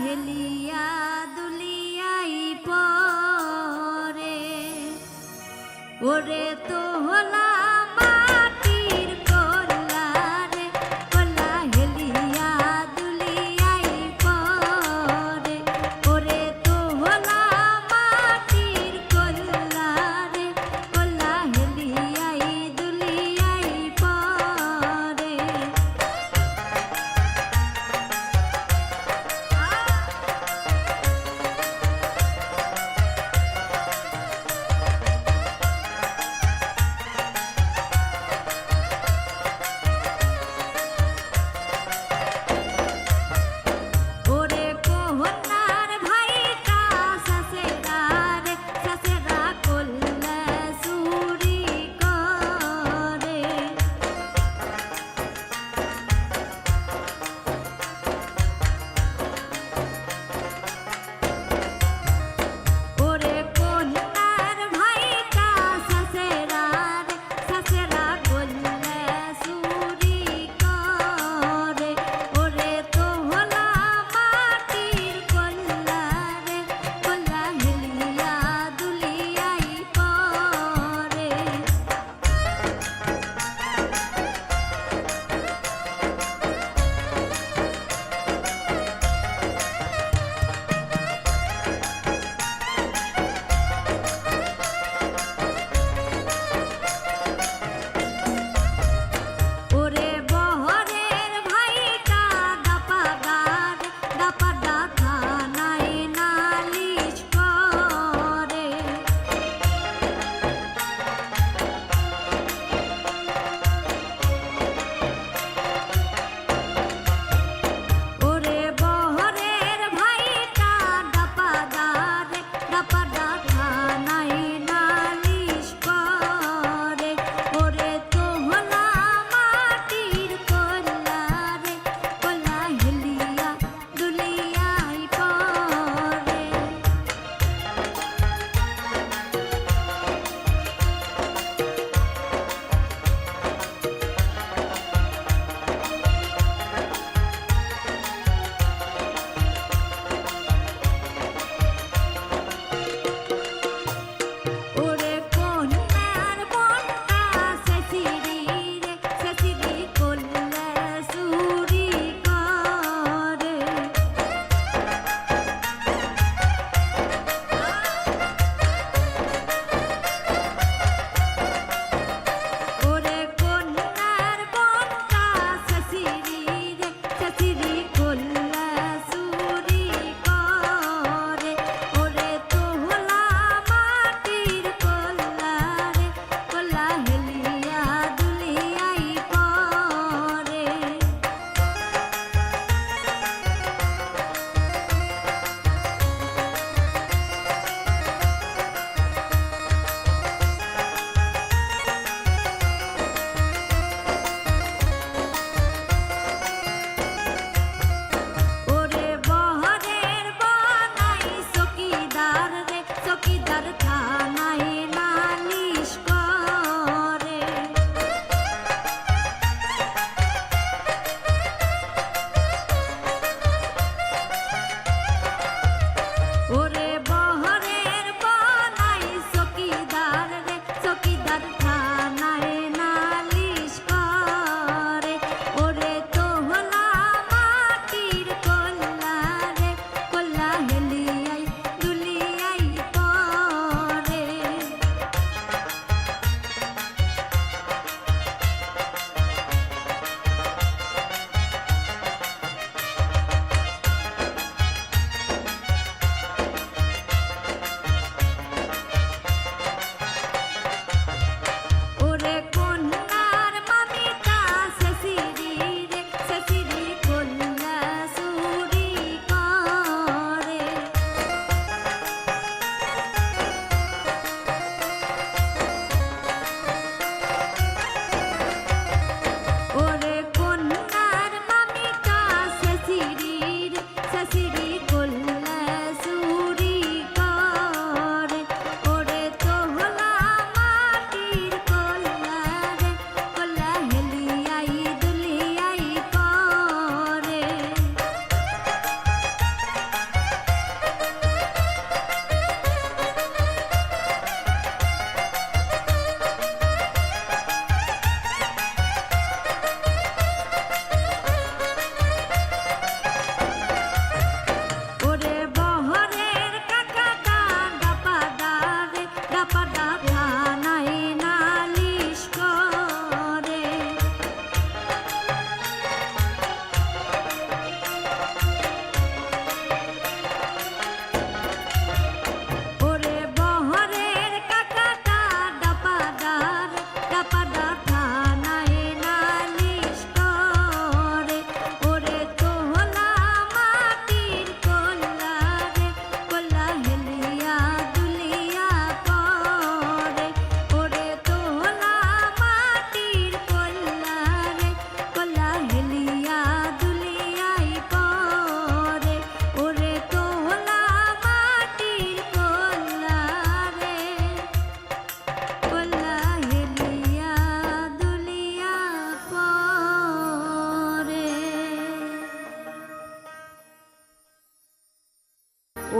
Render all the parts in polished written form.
হেলিয়া দুলিয়াই পরে ওরে তো হলা মাটির কলা রে কলা হেলিয়া দুলিয়াই পরে ওরে তো হলা মাটির কলা রে কলা হেলিয়াই দুলিয়াই পরে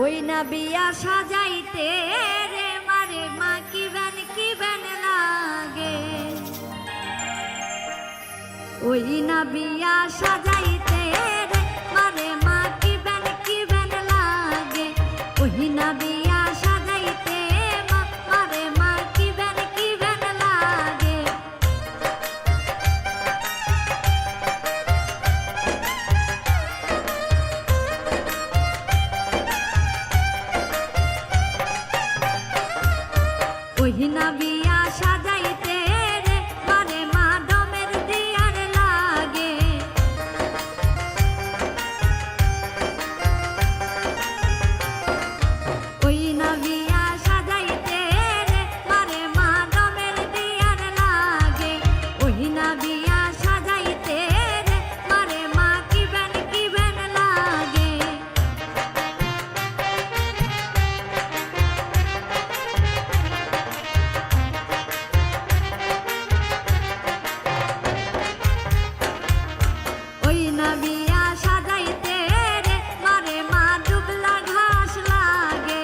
ওই না বিয়া সাজাইতে রে মারে মা কি বেন লাগে, ওই না বিয়া সাজাইতে রে মারে মা কি বেন লাগে, ওই না বিয়া সাজাইতে মারে মা কি বেন লাগে। ওই না বিয়া সাজাইতে রে মারে মা ডমের দিয়ার লাগে, ওই না বিয়া সাজাইতে রে মারে মা ডমের দিয়ার লাগে, ওই না বিয়া সাজাইতে রে মারে মা কি বেন লাগে। ওই না বিয়া সাজাইতে রে মারে মা দুবলা ঘাস লাগে,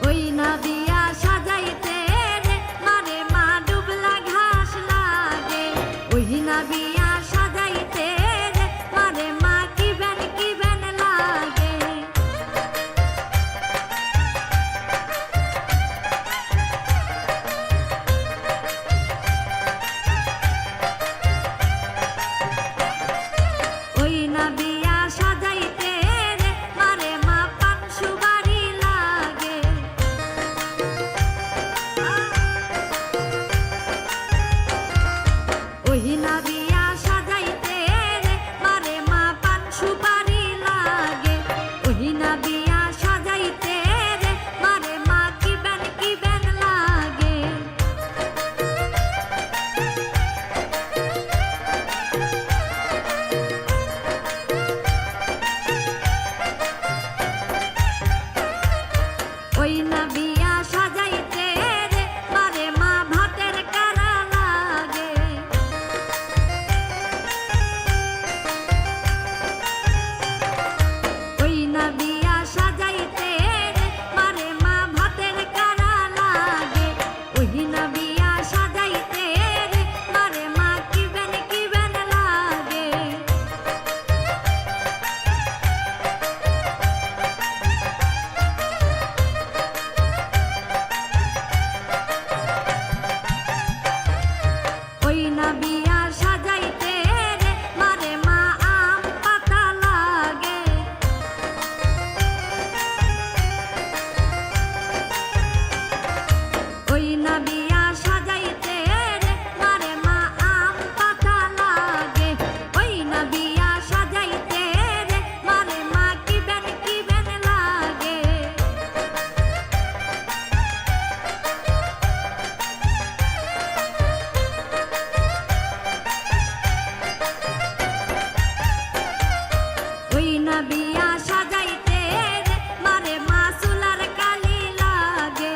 ওই না বিয়া সাজাইতে রে মারে মা দুবলা ঘাস লাগে, ওই না বিয়া সাজাইতে রে মারে মা কি বেন লাগে। ওই না বিয়া সাজাইতে রে মারে মা পান সুবারি লাগে, ওই না বিয়া সাজাইতে রে মারে মা পান সুপারি লাগে, ওই না বিয়া সাজাইতে রে মারে মা কি বেন লাগে। ওই না বিয়া সাজাইতে রে মারে মা ভাতের কারা লাগে, ওই না বিয়া সাজাইতে রে মারে মা ভাতের কারা লাগে, ওই না বিয়া সাজাইতে রে মারে মা কি বেন লাগে। ওই না বিয়া সাজাইতে রে মারে মা আম পাতা লাগে, ওই না বিয়া সাজাইতে রে মারে মা আম পাতা লাগে, ওই না বিয়া সাজাইতে রে মারে মা কি বেন লাগে। ওই না বিয়া সাজাইতে রে মারে মা চুলার কালি লাগে,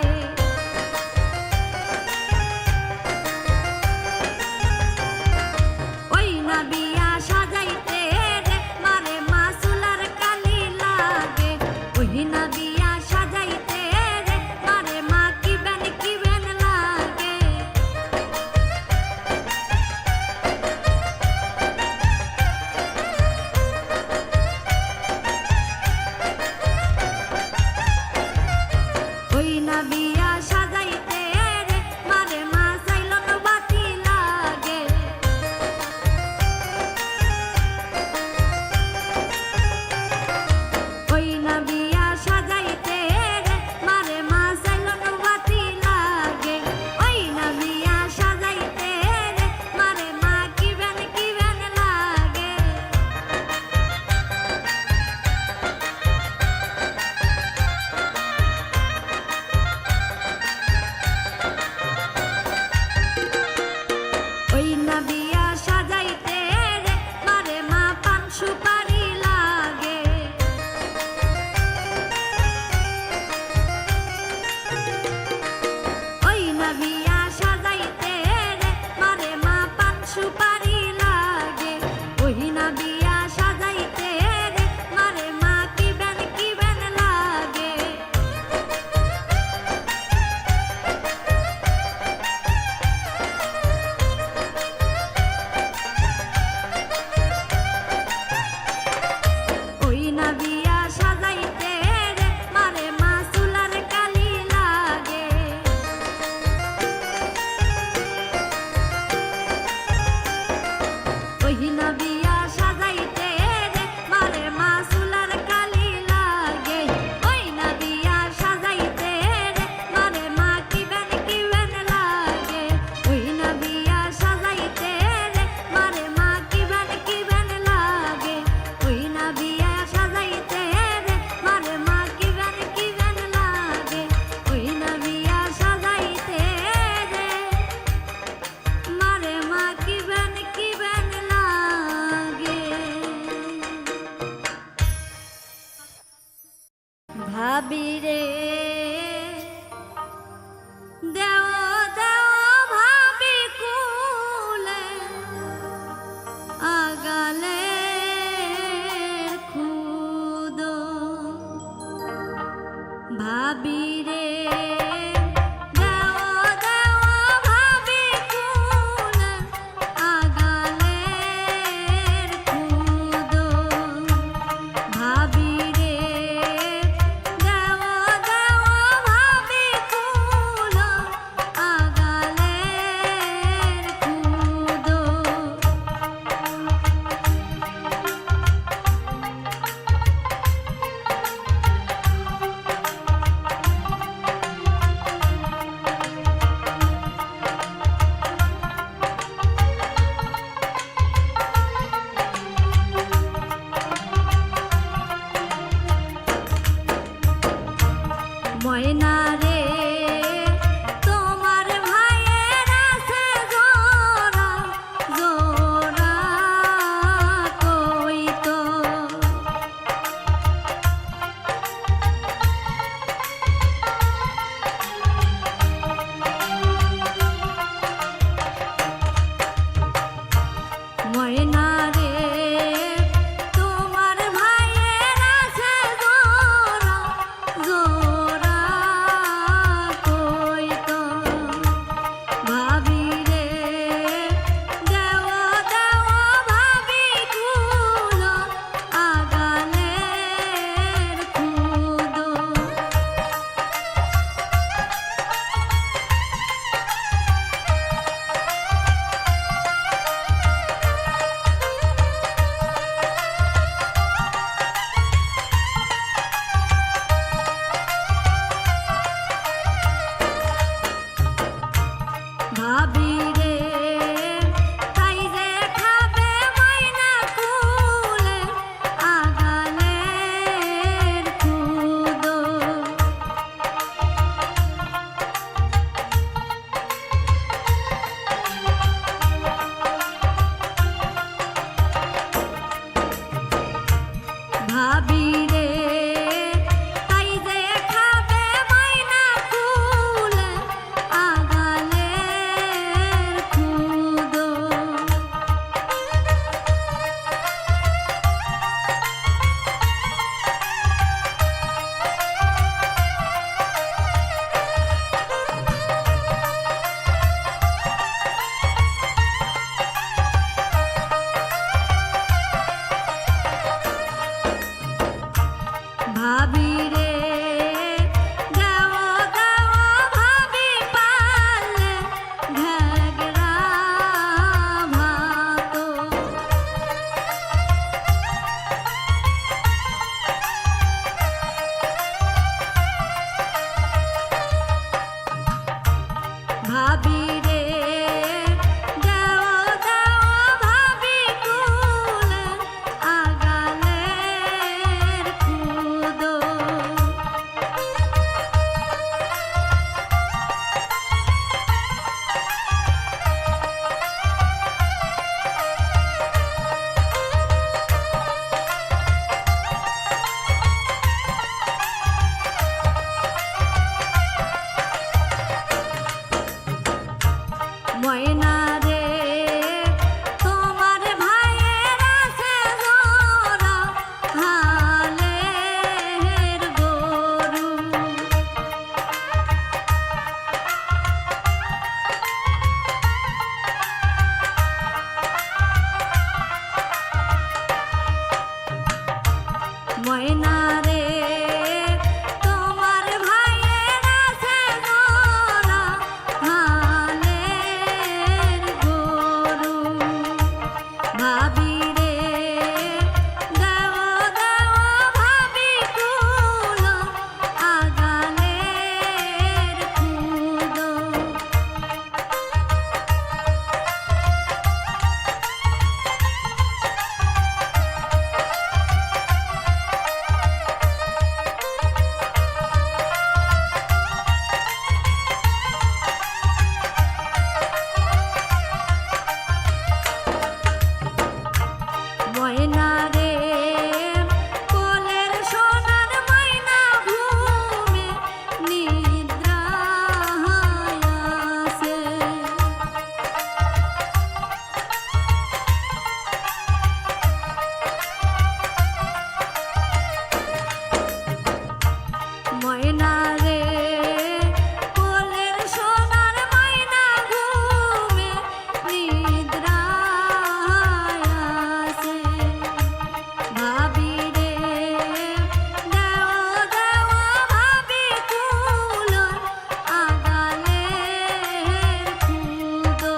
ভাবি রে তাই যে খাবে ময়না কুলে আগালের খুদো ভাবি রে তাই যে খাবে ময়না কুলে আগালের খুদো ভাবি রে গাও গাও ভাবি পালে ঘাগরা ভাতো ভাবি রে গাও গাও ভাবি কুলে আগালের খুদো ময়না রে তোমার ভাইয়ের আছে জোড়া হালের গরু ময়না রে তোমার ভাইয়ের আছে জোড়া হালের গরু ভাবি রে গাও গাও ভাবি কুলো আগালের খুদো ময়না রে কোলের সোনার ময়না ঘুমে নিদ্রায় আছে ময়না রে কোলের সোনার ময়না ঘুমে নিদ্রায় আছে ভাবি রে গাও গাও ভাবি কুলো আগালের খুদো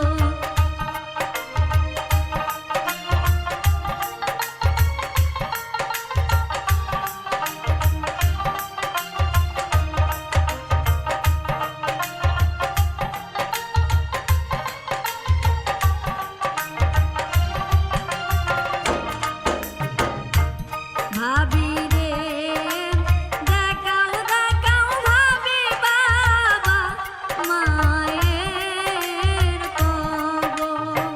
ভাবি রে দেখাও দেখাও ভাবি বাবা মায়ের কবর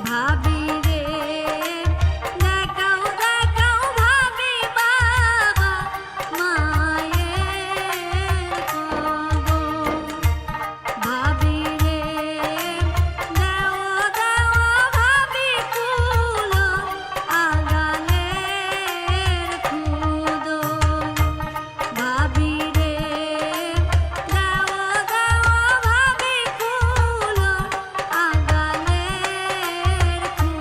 ভাবি রে দেখাও দেখাও ভাবি বাবা মায়ের কবর ভাবি রে দাও দাও ভাবি কুলো আগালের খুদো ভাবি রে দাও দাও ভাবি কুলো আগালের খুদো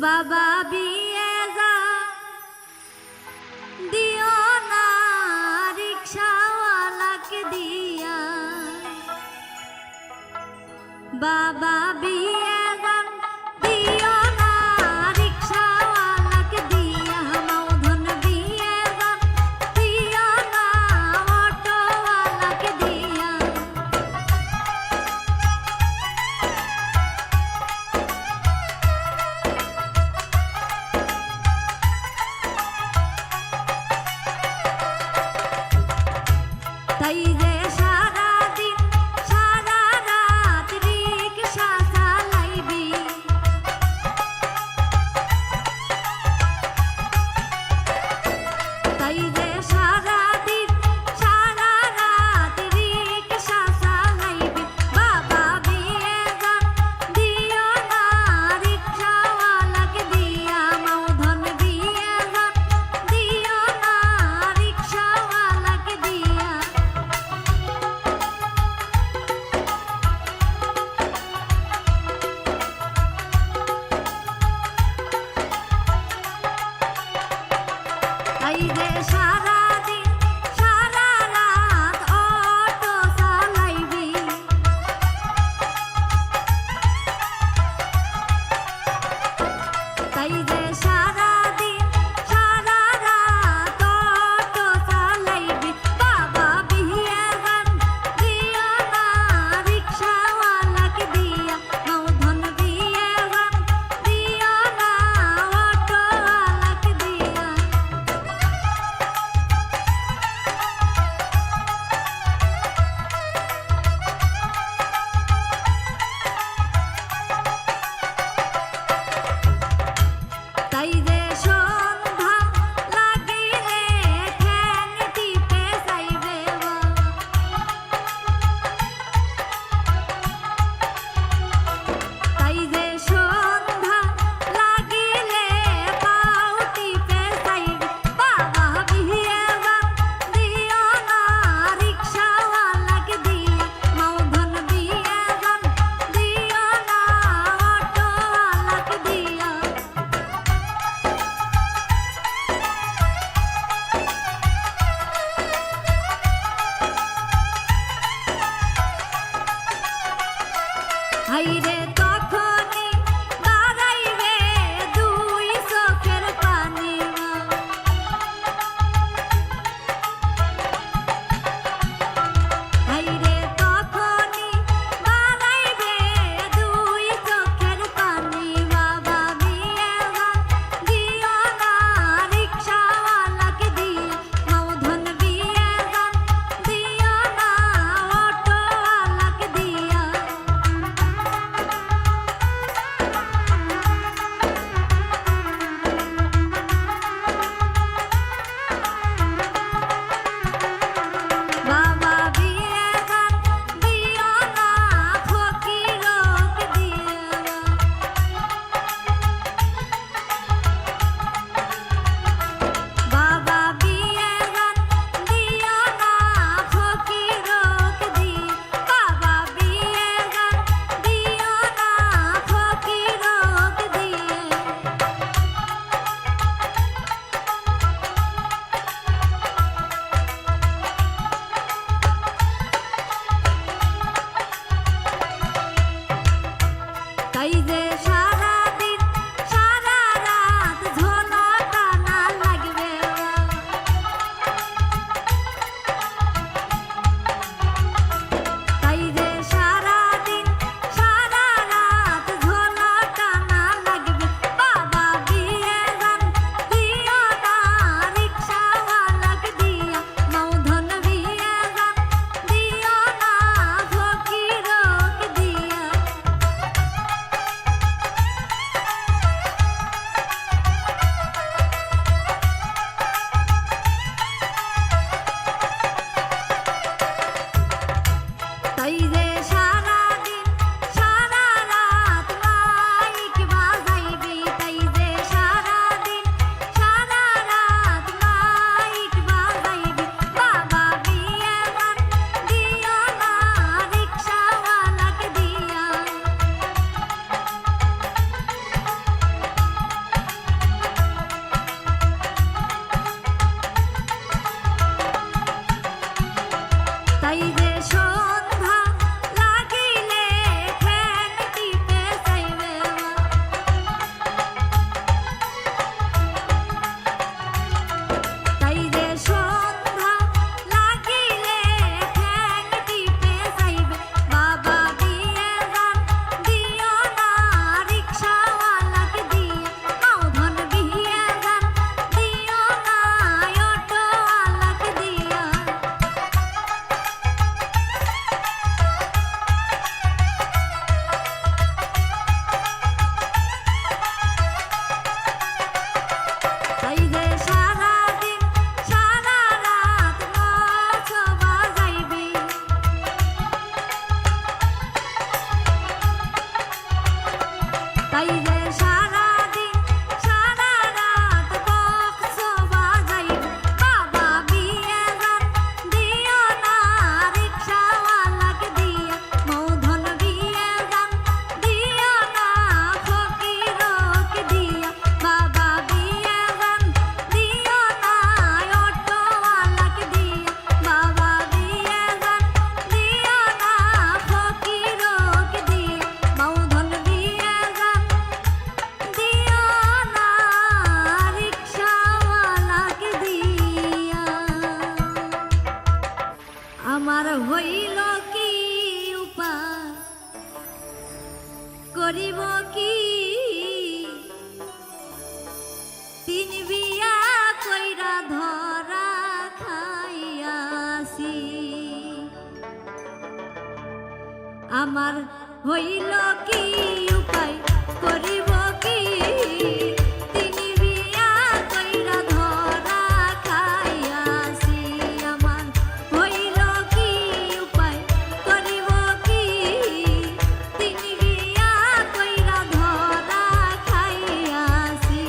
বাবা বিয়ে যা দিও না রিক্সাওয়ালাকে দিয়া, বাবা বিয়ে গান দিও না রিক্সাওয়ালাকে দিয়া, মৌধন বিয়ে গান দিও না অটোওয়ালাকে দিয়া। তাই যে সারাদিন সারা রাত রিক্সা চালাইবি, তাই যে সারাদিন সারা রাত রিক্সা চালাইবি, বাবা বিয়ে গান দিও না রিক্সাওয়ালাকে দিয়া, মৌধন বিয়ে গান দিও না রিক্সাওয়ালাকে দিয়া। তাই যে সারাদিন সারা রাত অটো চালাইবি, তাই যে সারাদিন সারা রাত অটো চালাইবি, বাবা বিয়ে গান দিও না রিক্সাওয়ালাকে দিয়া, মৌধন বিয়ে গান দিও না অটোওয়ালাকে দিয়া। তাই যে সন্ধ্যা লাগিলে ঠ্যাং টিপে যাইবে গো, তাই যে সন্ধ্যা লাগিলে পাও টিপে যাইবে, বাবা বিয়ে গান দিও না রিক্সাওয়ালাকে দিয়া, মৌধন বিয়ে গান দিও না অটোওয়ালাকে দিয়া। হাইরে তখনই বাড়াইবে দুই চোখের পানি, হাইরে তখনই বাড়াইবে দুই চোখের পানি, বাবা বিয়ে গান দিও না রিক্সাওয়ালাকে দিয়া, মৌধন বিয়ে গান দিও না অটোওয়ালাকে দিয়া। করিব কি তিন বিয়া কইরা ধরা খাইয়াছি আমার হইল কি উপায় করিব কি তিন বিয়া কইরা ধরা খাইয়াছি আমার হইল কি উপায় করিব কি তিন বিয়া কইরা ধরা খাইয়াছি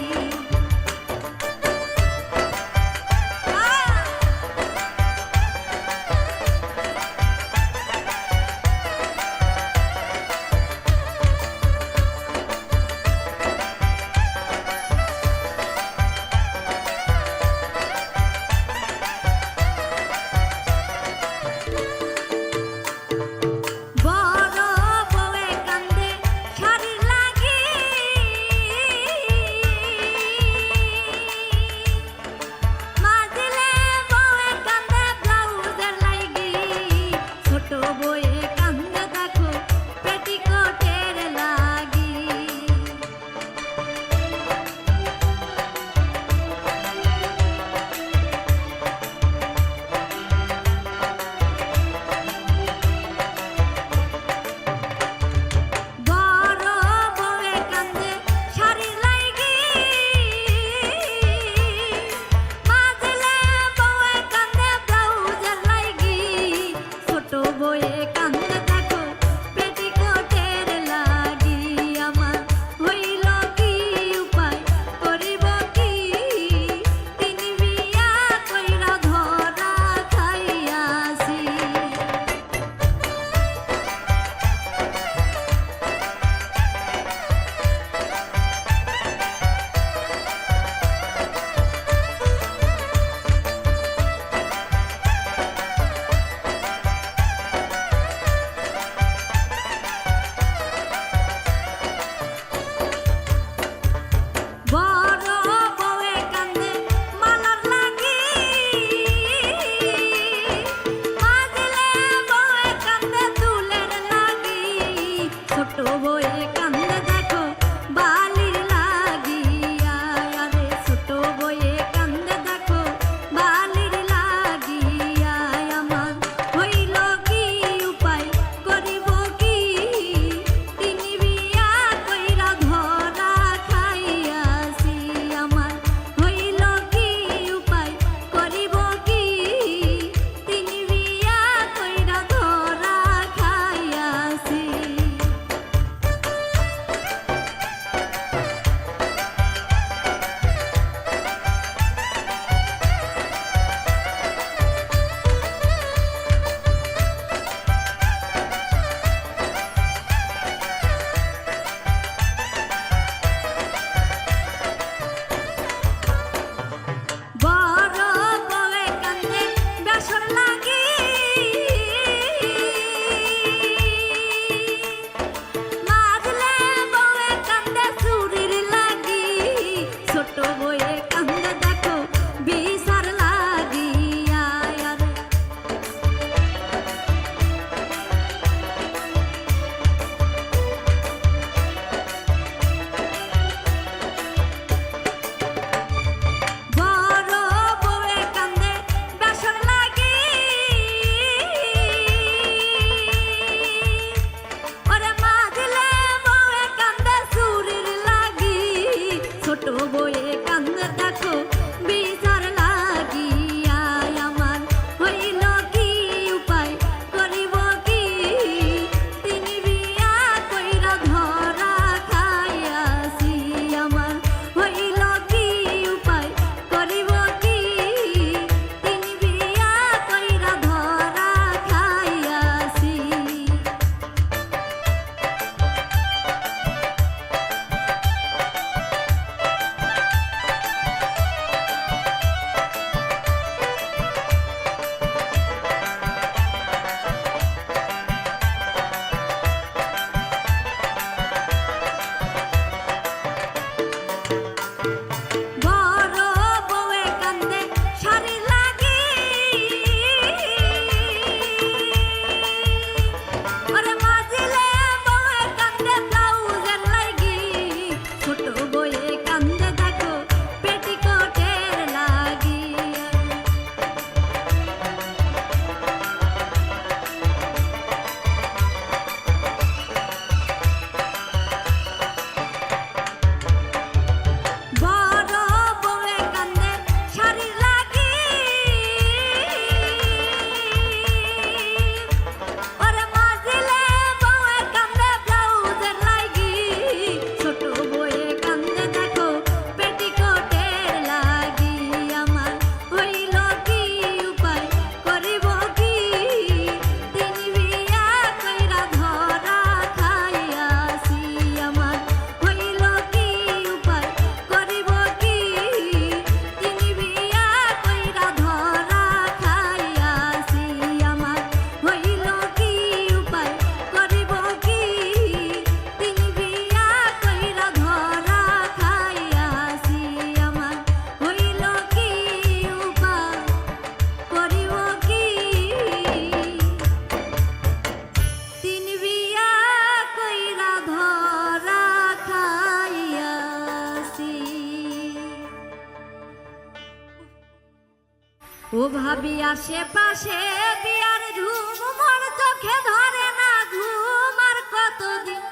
ও ভাবি আশেপাশে বিয়ার ধুম মোর চোখে ধরে না ঘুম আর কতদিন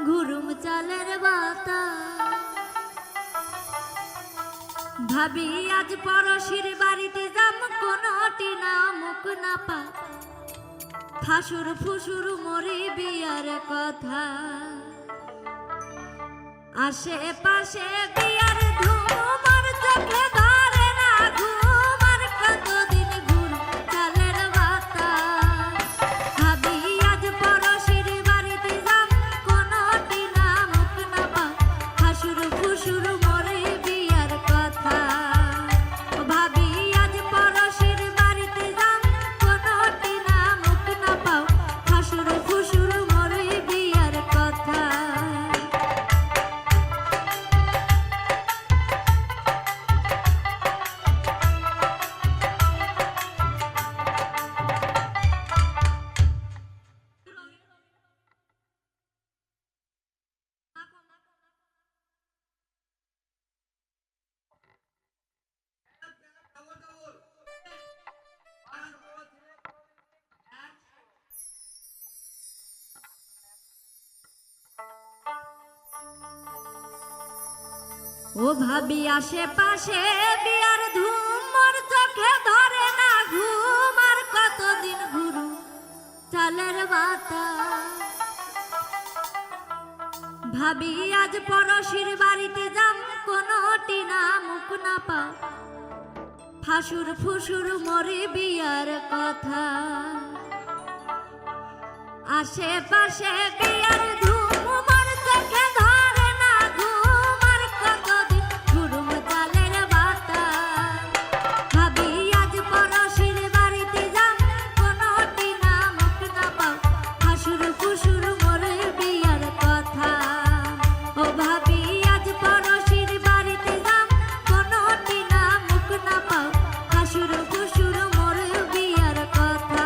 ঘুরুম চালের বাতা ভাবি আজ পরশির বাড়িতে যাম কোনটি না মুখ না পা ফাসুর ফুসুর মরি বিয়ার কথা আশেপাশে বিয়ার ধুম মোর চোখে ধরে না ঘুম আর কতদিন ঘুর চালের বাতা ভাবি আজ পরশির বাড়িতে যাম কোনটি না মুখ না পা ফাসুর ফুসুর মরি বিয়ার কথা ভাবি আজ পরশির বাড়িতে যাম কোনটি না মুখ না পাও ফাসুর ফুসুর মরি বিয়ার কথা ও ভাবি আশেপাশে বিয়ার ধুম মোর চোখে ধরে না ঘুম আর কতদিন ঘুরু চালের বাতা ভাবি আজ পরশির বাড়িতে যাম কোনটি না মুখ না পাও ফাসুর ফুসুর মরি বিয়ার কথা আশেপাশে বিয়ার ধুম মোর চোখে ধরে না ঘুম আর কতদিন ঘুরুম চালের বাতা ভাবি আজ পরশির বাড়িতে যাম কোনটি না মুখ না পাও ফাসুর ফুসুর মরে বিয়ার কথা ও ভাবি আজ পরশির বাড়িতে যাম কোনটি না মুখ না পাও ফাসুর ফুসুর মরে বিয়ার কথা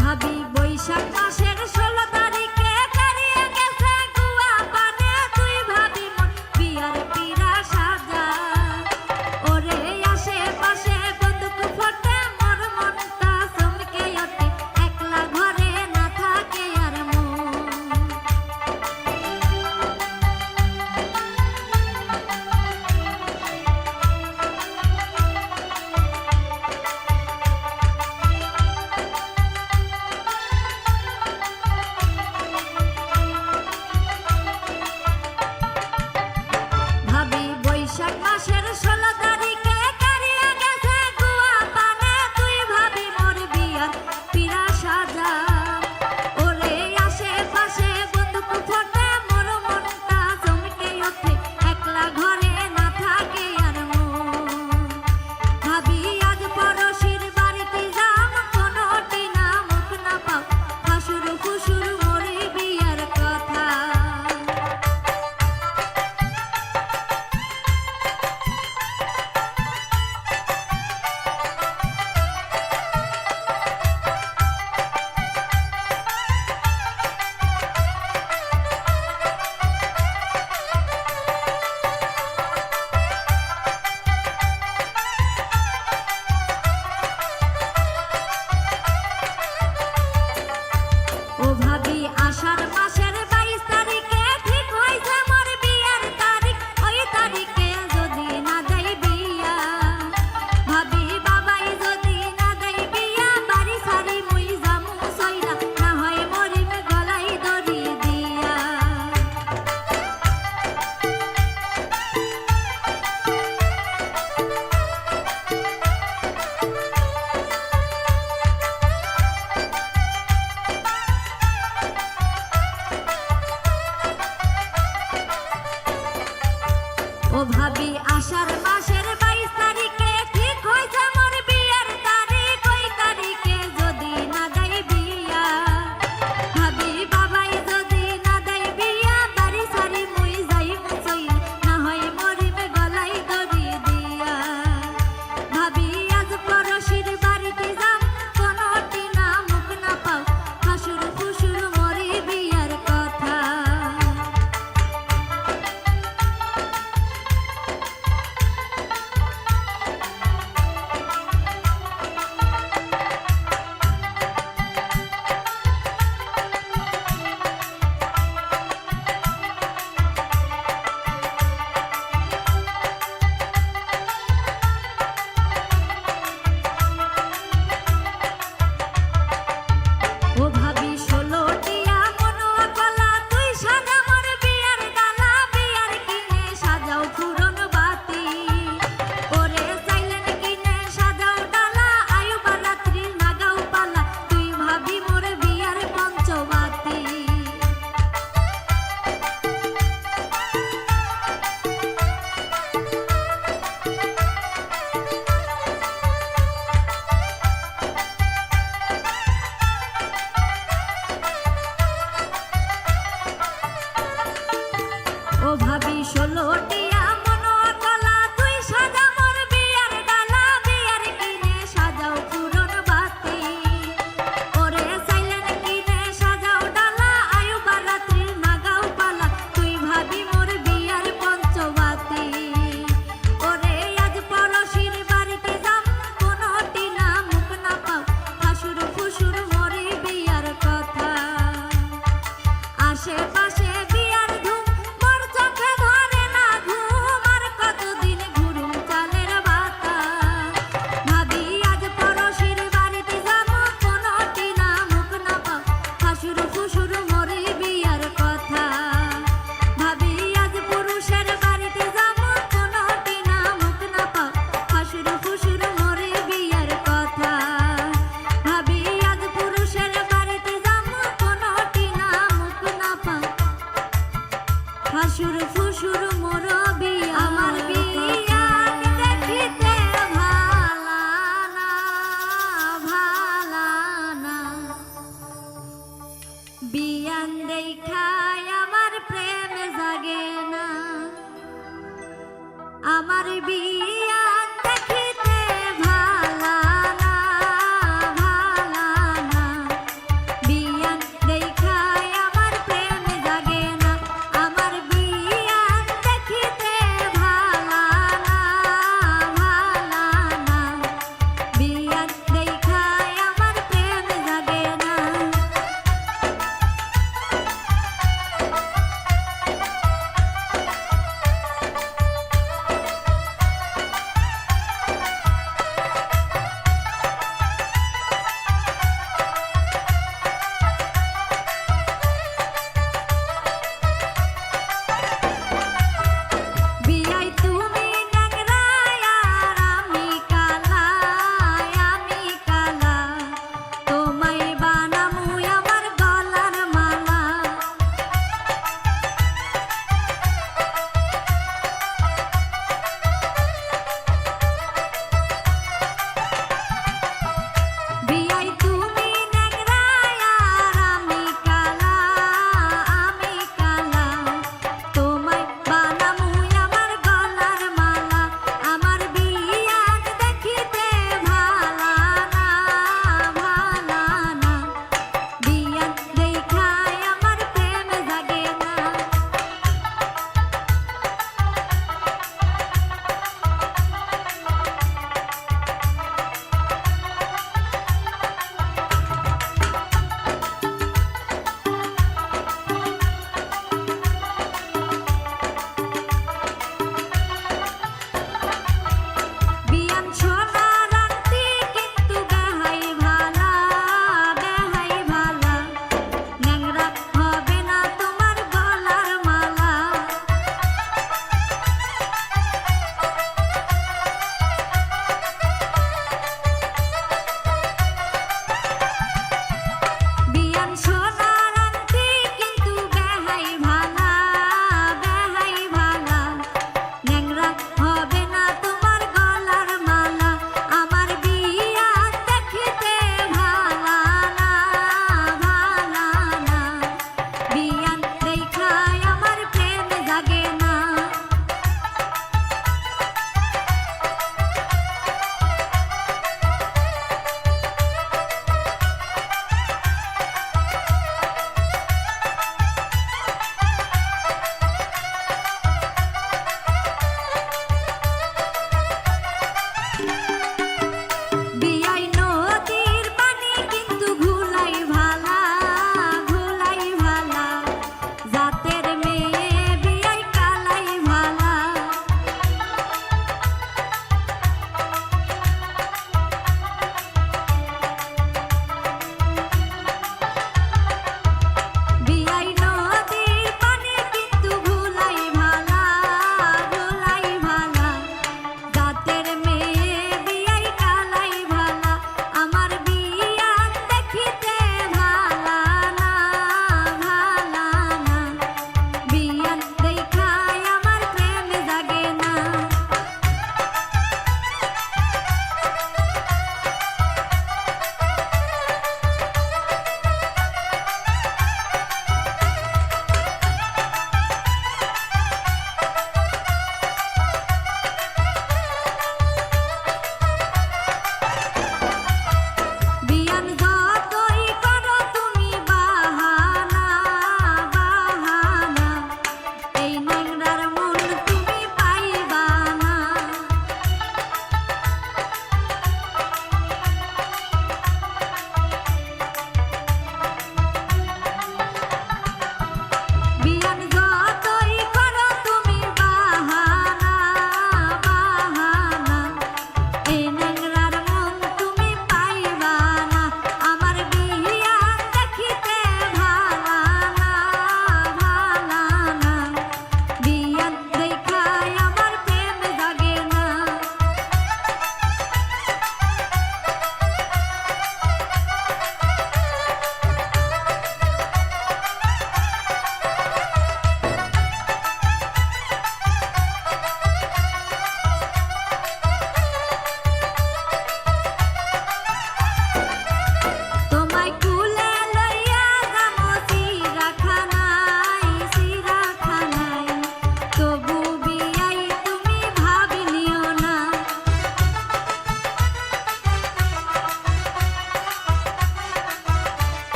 ভাবি বৈশাখ মাসের 16 তারিখে কারিয়ে গেছে গুয়া পানে তুই ভাবি মন বিয়ার পিরা সাজা ওরে আশেপাশে বন্দুক ফোটে মোর মনটা চমকে ওঠে একলা ঘরে না থাকে আর মন ভাবি বৈশাখ মাসের 16 তারিখে কারিয়ে গেছে গুয়া পানে তুই ভাবি মোর বিয়ার পিরা সাজা ওরে আশেপাশে বন্দুক ফোটে মোর মনটা চমকে ওঠে একলা ঘরে না থাকে আর মন ভাবি আজ পরশির বাড়িতে যাম কোনটি না মুখ না পাও ফাসুর ফুসুর মরি বিয়ার কথা ও ভাবি আষাঢ় মাসের 22 তারিখে ঠিক হইছে মোর বিয়ার তারিখ ওই তারিখে যদি না যাই বিয়া ভাবি বাবাই যদি না দেই বিয়া বাড়ি সারি মুই যামু সইরা না হয় মরিম গলাই দড়ি দিয়া ও ভাবি আষাঢ় মাসের 22 তারিখে ঠিক হইছে মোর বিয়ার তারিখ ওই তারিখে আমার বিয়ান দেখিতে ভালা না, ভালা না। বিয়ান দেখায় আমার প্রেম জাগে না, আমার বিয়ান দেখিতে ভালা না, ভালা না। বিয়ান দেখায় আমার প্রেম জাগে না।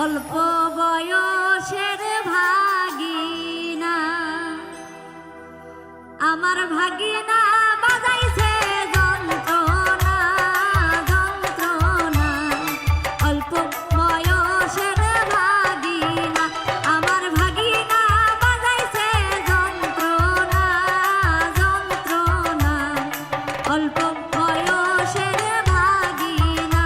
অল্প বয়সের ভাগিনা, আমার ভাগিনা বাজাইছে যন্ত্রণা যন্ত্রণা। অল্প বয়সের ভাগিনা, আমার ভাগিনা বাজাইছে যন্ত্রণা যন্ত্রণা। অল্প বয়সের ভাগিনা।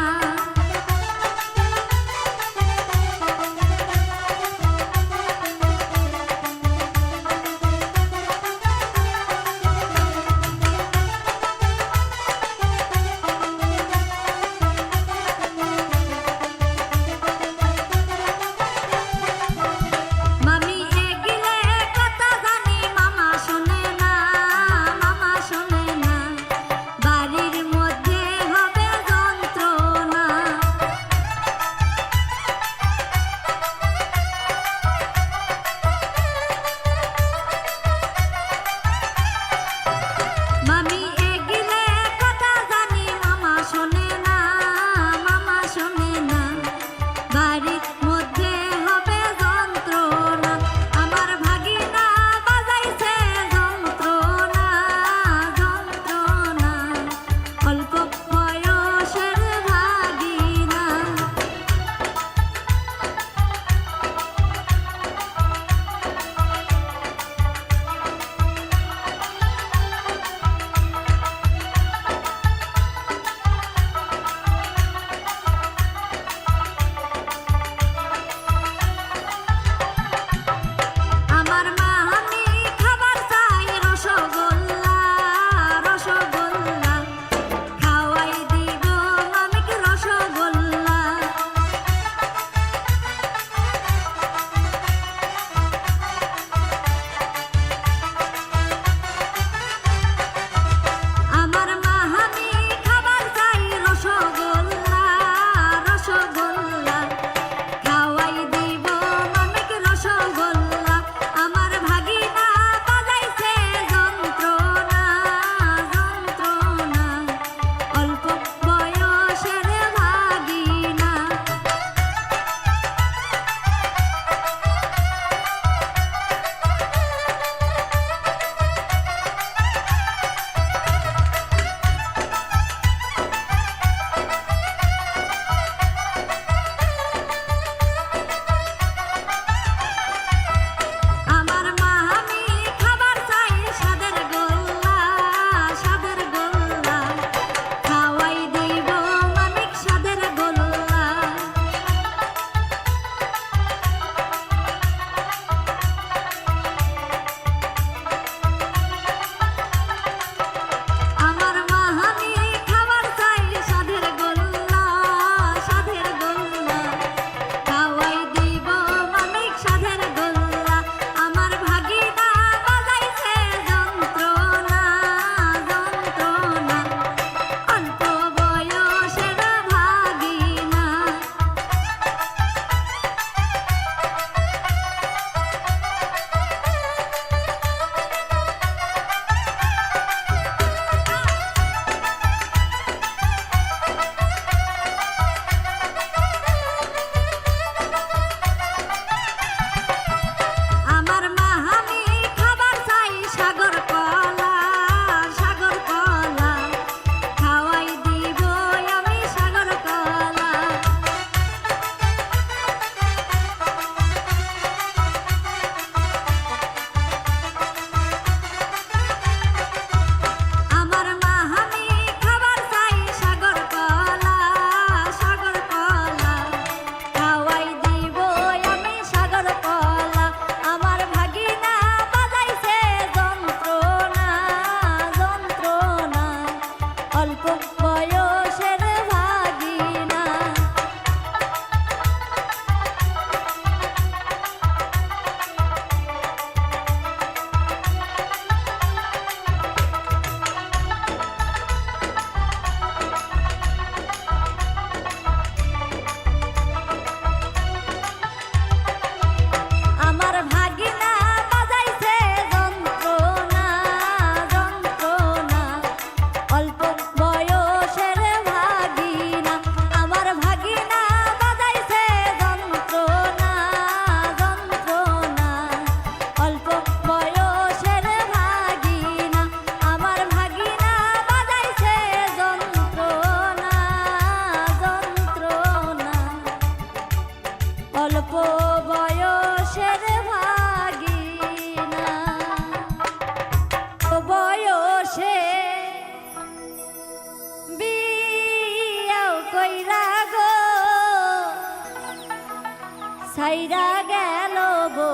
ছাইরা গেল গো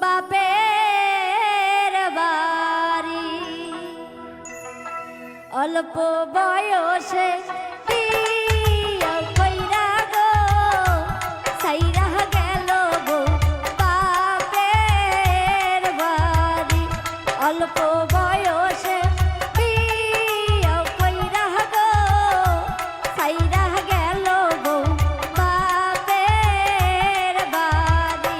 বাপের বাড়ি অল্প বয়সে বিয়া কইরা গো ছাইরা গেল গো বাপের বাড়ি অল্প বয়সে বিয়া কইরা গো ছাইরা গেল গো বাপের বাড়ি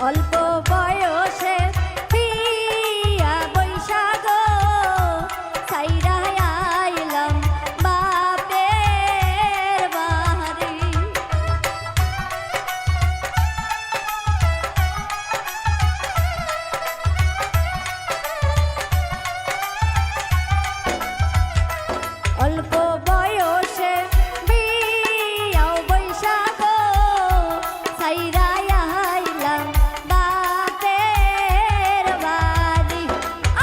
অল্প বয়সে বিয়া বৈশা গো ছাইরা আইলাম বাপের বাড়ি অল্প বয়সে বিয়া বৈশা গো ছাইরা আইলাম বাপের বাড়ি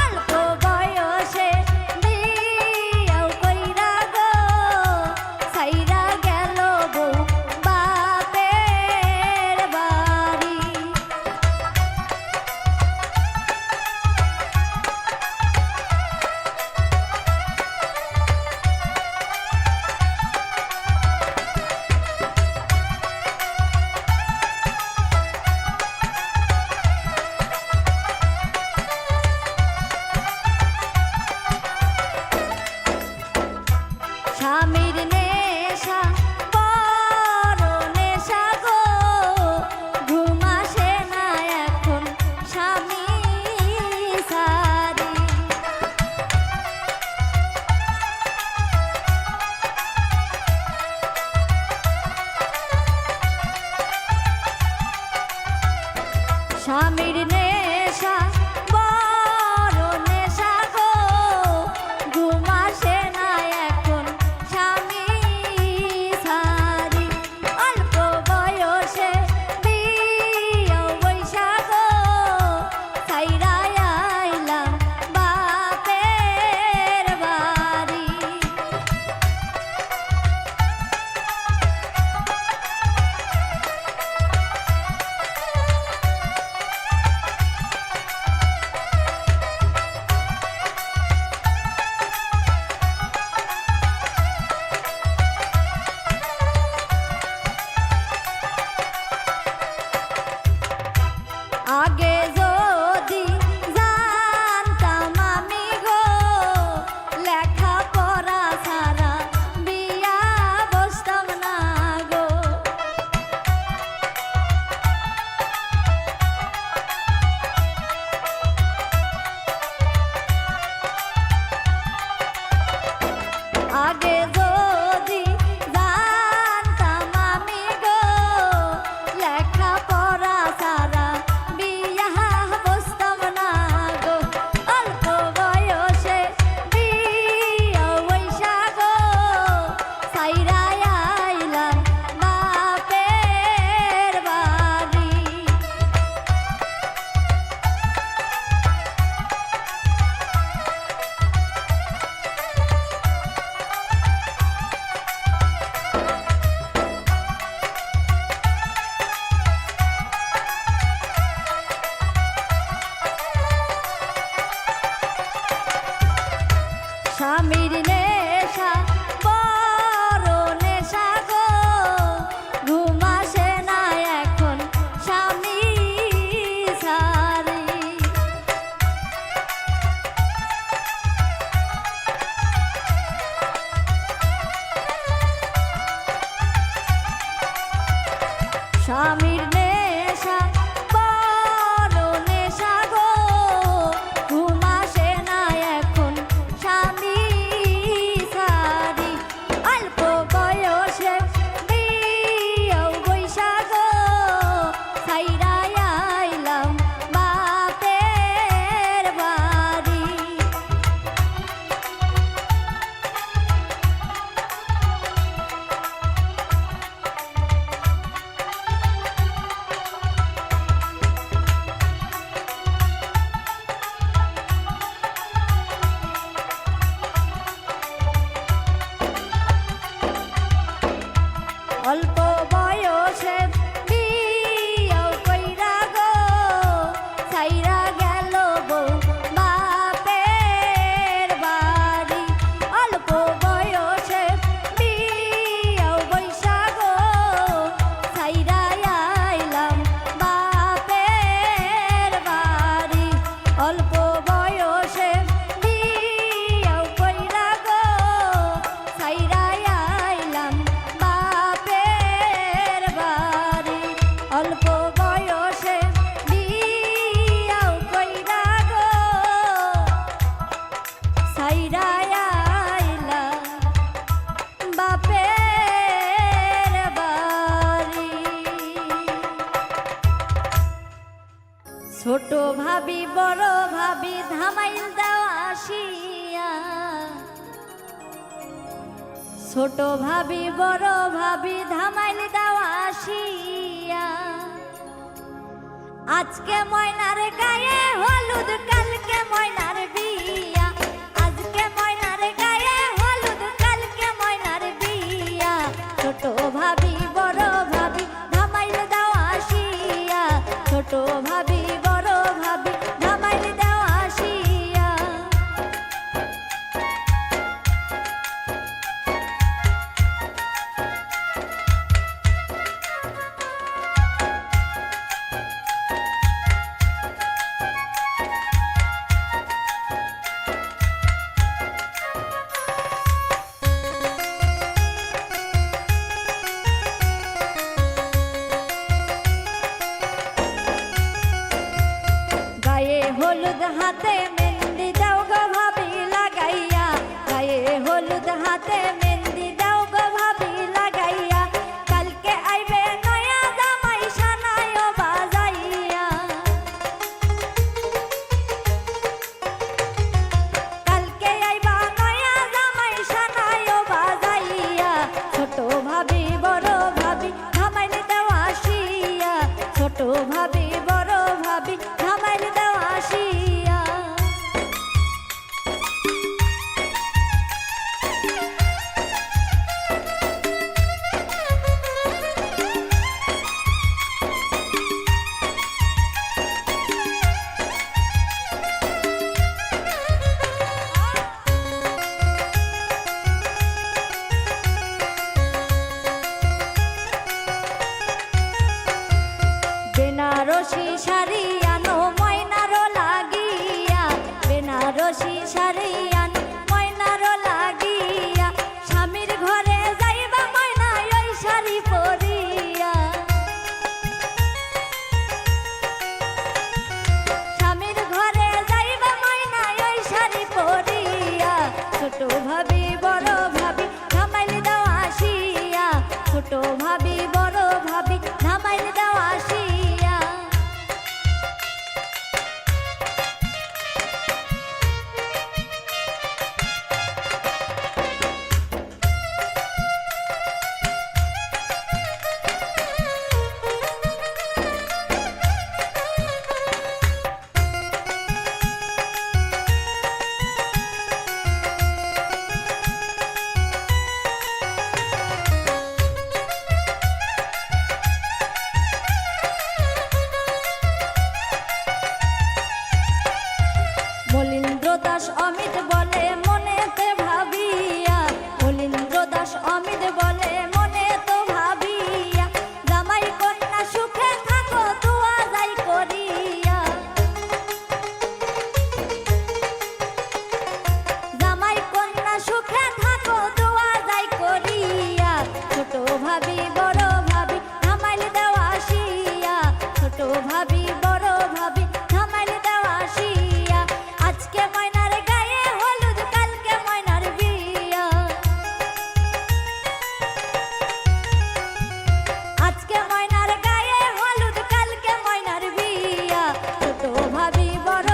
অল্প বয়সে বিয়া কইরা গো ছাইরা গেল গো বাপের বাড়ি স্বামীর নেশা বড় নেশা গো ঘুম আসে না এখন স্বামী সারি স্বামীর নেশা বড় নেশা গো ঘুম আসে না এখন স্বামী সারি অল্প বয়সে বিয়া বৈশা গো ছাইরা আইলাম বাপের বাড়ি ছোট ভাবি বড় ভাবি ধামাইল দেওয়া আসিয়া, ছোট ভাবি বড় ভাবি ধামাইল দেওয়া আসিয়া, আজকে ময়নার গায়ে হলুদ কালকে ময়নার বিয়া, আজকে ময়নার গায়ে হলুদ কালকে ময়নার বিয়া, ছোট ভাবি বড় ভাবি ধামাইল দেওয়া আসিয়া, ছোট ভাবি বড় ভাবি ধামাইল দেওয়া আসিয়া। গায়ে হলুদ হাতে মেহেন্দি দাও গো ভাবি লাগাইয়া, গায়ে হলুদ হাতে মেহেন্দি দাও গো ভাবি লাগাইয়া, কালকে আইবে নয়া জামাই সানায়ও বাজাইয়া, কালকে আইবা নয়া জামাই সানায়ও বাজাইয়া, ছোট ভাবি বড় ভাবি ধামাইল দেওয়া আসিয়া, ছোট ভাবি বড় ভাবি ধামাইল দেওয়া আসিয়া। বেনারসি শাড়ি আনো ময়নারও লাগিয়া, বেনারসি শাড়ি আনো ময়নারও লাগিয়া, স্বামীর ঘরে যাইবা ময়না ওই শাড়ি পরিয়া, স্বামীর ঘরে যাইবা ময়না ওই শাড়ি পরিয়া, ছোট ভাবি বড় ভাবি ধামাইল দেওয়া আসিয়া, ছোট ভাবি বড় ভাবি ধামাইল দেওয়া আসিয়া। মলীন্দ্র দাস অমিত বলে মনেতে ভাবিয়া, মলীন্দ্র দাস অমিত বলে মনে তো ভাবিয়া, জামাই কন্যা সুখে থাকো দোয়া যাই করিয়া, জামাই কন্যা সুখে থাকো দোয়া যাই করিয়া, ছোট ভাবি বড় ভাবি ধামাইল দেওয়া আসিয়া, ছোট ভাবি বড় ভাবি ধামাইল দেওয়া আসিয়া, আজকে ময়নার গায়ে হলুদ কালকে ময়নার বিয়া, আজকে ময়নার গায়ে হলুদ কালকে ময়নার বিয়া, ছোট ভাবি বড়